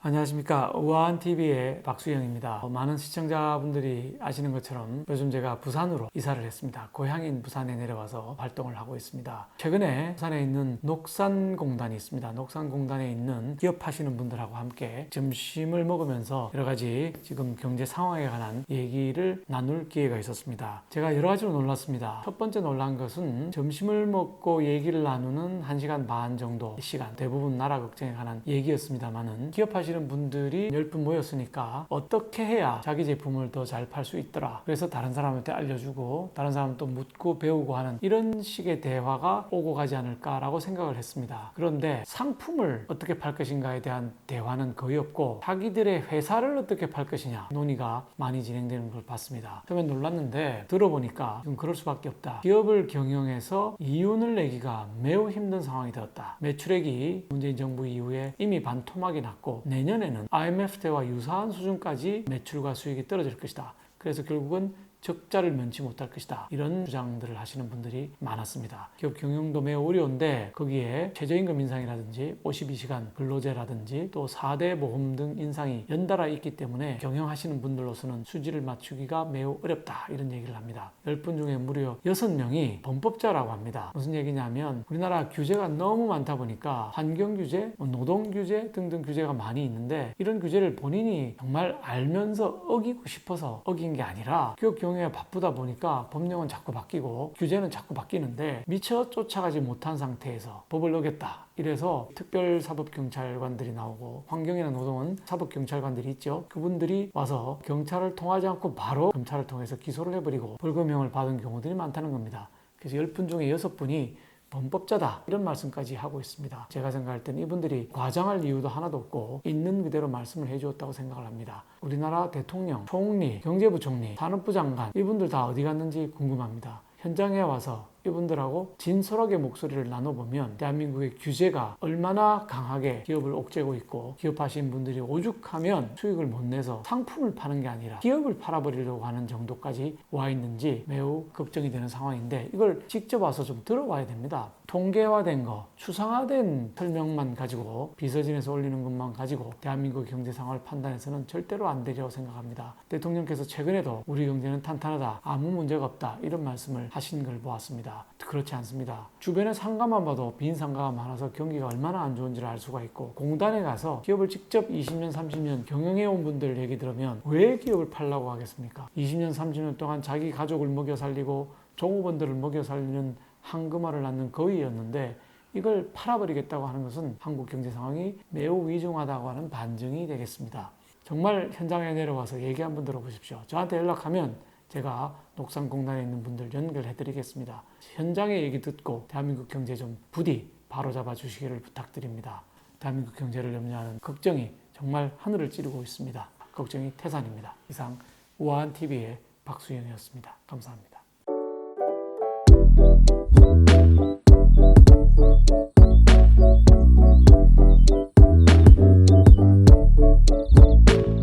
안녕하십니까. 우아한TV의 박수영입니다. 많은 시청자분들이 아시는 것처럼 요즘 제가 부산으로 이사를 했습니다. 고향인 부산에 내려와서 활동을 하고 있습니다. 최근에 부산에 있는 녹산공단이 있습니다. 녹산공단에 있는 기업하시는 분들하고 함께 점심을 먹으면서 여러 가지 지금 경제 상황에 관한 얘기를 나눌 기회가 있었습니다. 제가 여러 가지로 놀랐습니다. 첫 번째 놀란 것은 점심을 먹고 얘기를 나누는 1시간 반 정도 시간, 대부분 나라 걱정에 관한 얘기였습니다만은 기업하시는 분들이 10분 모였으니까 어떻게 해야 자기 제품을 더 잘 팔 수 있더라, 그래서 다른 사람한테 알려주고 다른 사람 또 묻고 배우고 하는 이런 식의 대화가 오고 가지 않을까라고 생각을 했습니다. 그런데 상품을 어떻게 팔 것인가에 대한 대화는 거의 없고 자기들의 회사를 어떻게 팔 것이냐 논의가 많이 진행되는 걸 봤습니다. 처음에 놀랐는데 들어보니까 좀 그럴 수밖에 없다. 기업을 경영해서 이윤을 내기가 매우 힘든 상황이 되었다. 매출액이 문재인 정부 이후에 이미 반토막이 났고 내년에는 IMF 때와 유사한 수준까지 매출과 수익이 떨어질 것이다. 그래서 결국은 적자를 면치 못할 것이다. 이런 주장들을 하시는 분들이 많았습니다. 기업 경영도 매우 어려운데 거기에 최저임금 인상이라든지 52시간 근로제라든지 또 4대 보험 등 인상이 연달아 있기 때문에 경영하시는 분들로서는 수지를 맞추기가 매우 어렵다. 이런 얘기를 합니다. 10분 중에 무려 6명이 범법자라고 합니다. 무슨 얘기냐면 우리나라 규제가 너무 많다 보니까 환경규제, 노동규제 등등 규제가 많이 있는데 이런 규제를 본인이 정말 알면서 어기고 싶어서 어긴 게 아니라 기업 경영에 바쁘다 보니까 법령은 자꾸 바뀌고 규제는 자꾸 바뀌는데 미처 쫓아가지 못한 상태에서 법을 어겼다. 이래서 특별사법경찰관들이 나오고 환경이나 노동은 사법경찰관들이 있죠. 그분들이 와서 경찰을 통하지 않고 바로 검찰을 통해서 기소를 해버리고 벌금형을 받은 경우들이 많다는 겁니다. 그래서 10분 중에 6분이 범법자다 이런 말씀까지 하고 있습니다. 제가 생각할 때는 이분들이 과장할 이유도 하나도 없고 있는 그대로 말씀을 해주었다고 생각을 합니다. 우리나라 대통령, 총리, 경제부총리, 산업부 장관 이분들 다 어디 갔는지 궁금합니다. 현장에 와서 이분들하고 진솔하게 목소리를 나눠보면 대한민국의 규제가 얼마나 강하게 기업을 옥죄고 있고 기업하시는 분들이 오죽하면 수익을 못 내서 상품을 파는 게 아니라 기업을 팔아버리려고 하는 정도까지 와 있는지 매우 걱정이 되는 상황인데 이걸 직접 와서 좀 들어봐야 됩니다. 통계화된 거, 추상화된 설명만 가지고 비서진에서 올리는 것만 가지고 대한민국 경제 상황을 판단해서는 절대로 안 되리라고 생각합니다. 대통령께서 최근에도 우리 경제는 탄탄하다, 아무 문제가 없다 이런 말씀을 하신 걸 보았습니다. 그렇지 않습니다. 주변에 상가만 봐도 빈 상가가 많아서 경기가 얼마나 안 좋은지를 알 수가 있고 공단에 가서 기업을 직접 20년, 30년 경영해온 분들 얘기 들으면 왜 기업을 팔라고 하겠습니까? 20년, 30년 동안 자기 가족을 먹여 살리고 종업원들을 먹여 살리는 한금알을 낳는 거위였는데 이걸 팔아버리겠다고 하는 것은 한국 경제 상황이 매우 위중하다고 하는 반증이 되겠습니다. 정말 현장에 내려와서 얘기 한번 들어보십시오. 저한테 연락하면 제가 녹산공단에 있는 분들 연결해 드리겠습니다. 현장의 얘기 듣고 대한민국 경제 좀 부디 바로잡아 주시기를 부탁드립니다. 대한민국 경제를 염려하는 걱정이 정말 하늘을 찌르고 있습니다. 걱정이 태산입니다. 이상 우아한TV의 박수영이었습니다. 감사합니다.